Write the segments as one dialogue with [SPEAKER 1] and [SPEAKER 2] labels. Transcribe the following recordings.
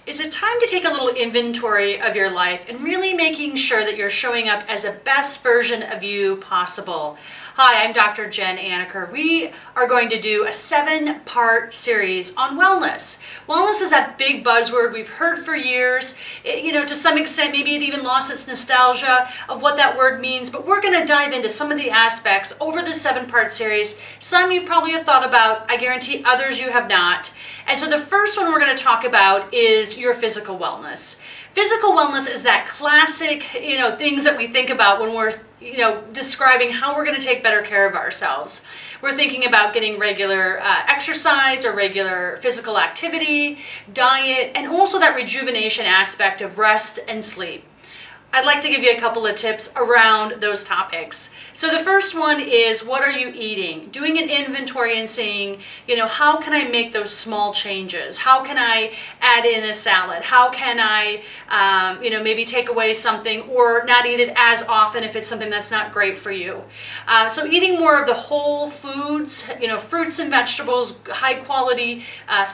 [SPEAKER 1] Is it time to take a little inventory of your life and really making sure that you're showing up as the best version of you possible? Hi, I'm Dr. Jen Anaker. We are going to do a 7-part series on wellness. Wellness is that big buzzword we've heard for years. To some extent, maybe it even lost its nostalgia of what that word means, but we're going to dive into some of the aspects over this 7-part series. Some you probably have thought about, I guarantee others you have not. And so the first one we're going to talk about is your physical wellness. Physical wellness is that classic, things that we think about when we're, describing how we're going to take better care of ourselves. We're thinking about getting regular exercise or regular physical activity, diet, and also that rejuvenation aspect of rest and sleep. I'd like to give you a couple of tips around those topics. So the first one is, what are you eating? Doing an inventory and seeing, how can I make those small changes? How can I add in a salad? How can I, maybe take away something or not eat it as often if it's something that's not great for you. So eating more of the whole foods, fruits and vegetables, high quality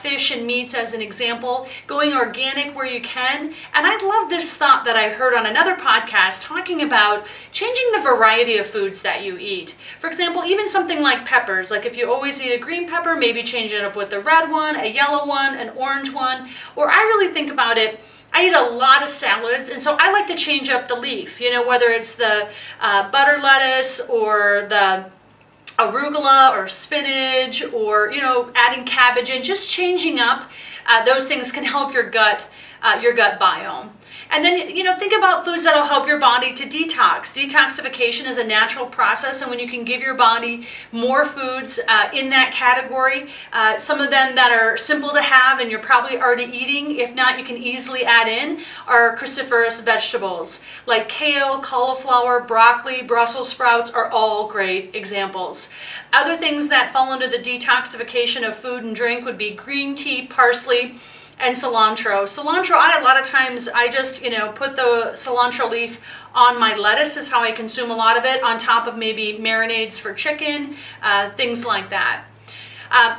[SPEAKER 1] fish and meats as an example, going organic where you can. And I love this thought that I heard on another podcast talking about changing the variety of foods that you eat. For example, even something like peppers, like if you always eat a green pepper, maybe change it up with a red one, a yellow one, an orange one. Or I really think about it, I eat a lot of salads, and so I like to change up the leaf, whether it's the butter lettuce or the arugula or spinach or, adding cabbage and just changing up. Those things can help your gut biome. And then, think about foods that'll help your body to detox. Detoxification is a natural process, and when you can give your body more foods in that category, some of them that are simple to have and you're probably already eating, if not, you can easily add in, are cruciferous vegetables like kale, cauliflower, broccoli, Brussels sprouts are all great examples. Other things that fall under the detoxification of food and drink would be green tea, parsley, and cilantro. Cilantro, a lot of times I just, put the cilantro leaf on my lettuce is how I consume a lot of it, on top of maybe marinades for chicken, things like that.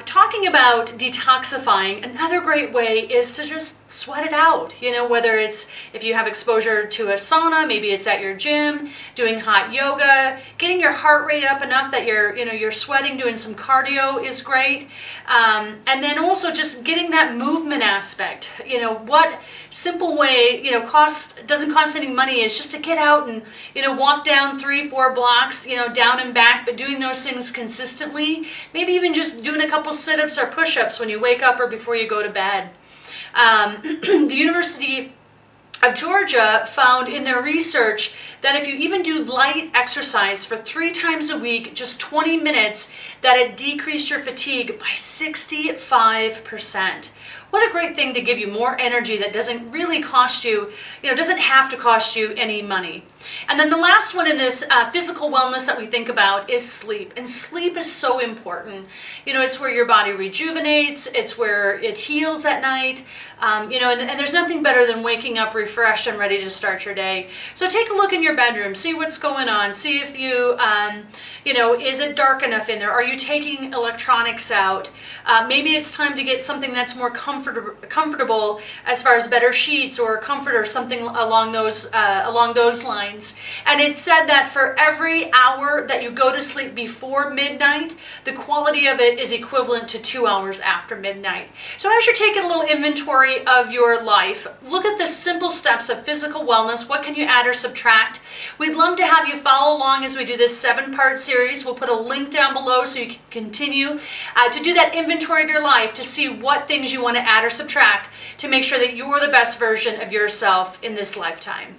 [SPEAKER 1] Talking about detoxifying, another great way is to just sweat it out. Whether it's if you have exposure to a sauna, maybe it's at your gym, doing hot yoga, getting your heart rate up enough that you're sweating, doing some cardio is great. And then also just getting that movement aspect. What simple way, doesn't cost any money is just to get out and, walk down 3-4 blocks, down and back, but doing those things consistently. Maybe even just doing a couple sit-ups or push-ups when you wake up or before you go to bed. The University of Georgia found in their research that if you even do light exercise for 3 times a week, just 20 minutes, that it decreased your fatigue by 65%. What a great thing to give you more energy that doesn't really cost you, doesn't have to cost you any money. And then the last one in this physical wellness that we think about is sleep. And sleep is so important. It's where your body rejuvenates. It's where it heals at night. And there's nothing better than waking up refreshed and ready to start your day. So take a look in your bedroom. See what's going on. See if you, is it dark enough in there? Are you taking electronics out? Maybe it's time to get something that's more comfortable as far as better sheets or comfort or something along those lines. And it's said that for every hour that you go to sleep before midnight, the quality of it is equivalent to 2 hours after midnight. So as you're taking a little inventory of your life, look at the simple steps of physical wellness. What can you add or subtract? We'd love to have you follow along as we do this 7-part series. We'll put a link down below so you can continue to do that inventory of your life to see what things you want to add or subtract to make sure that you're the best version of yourself in this lifetime.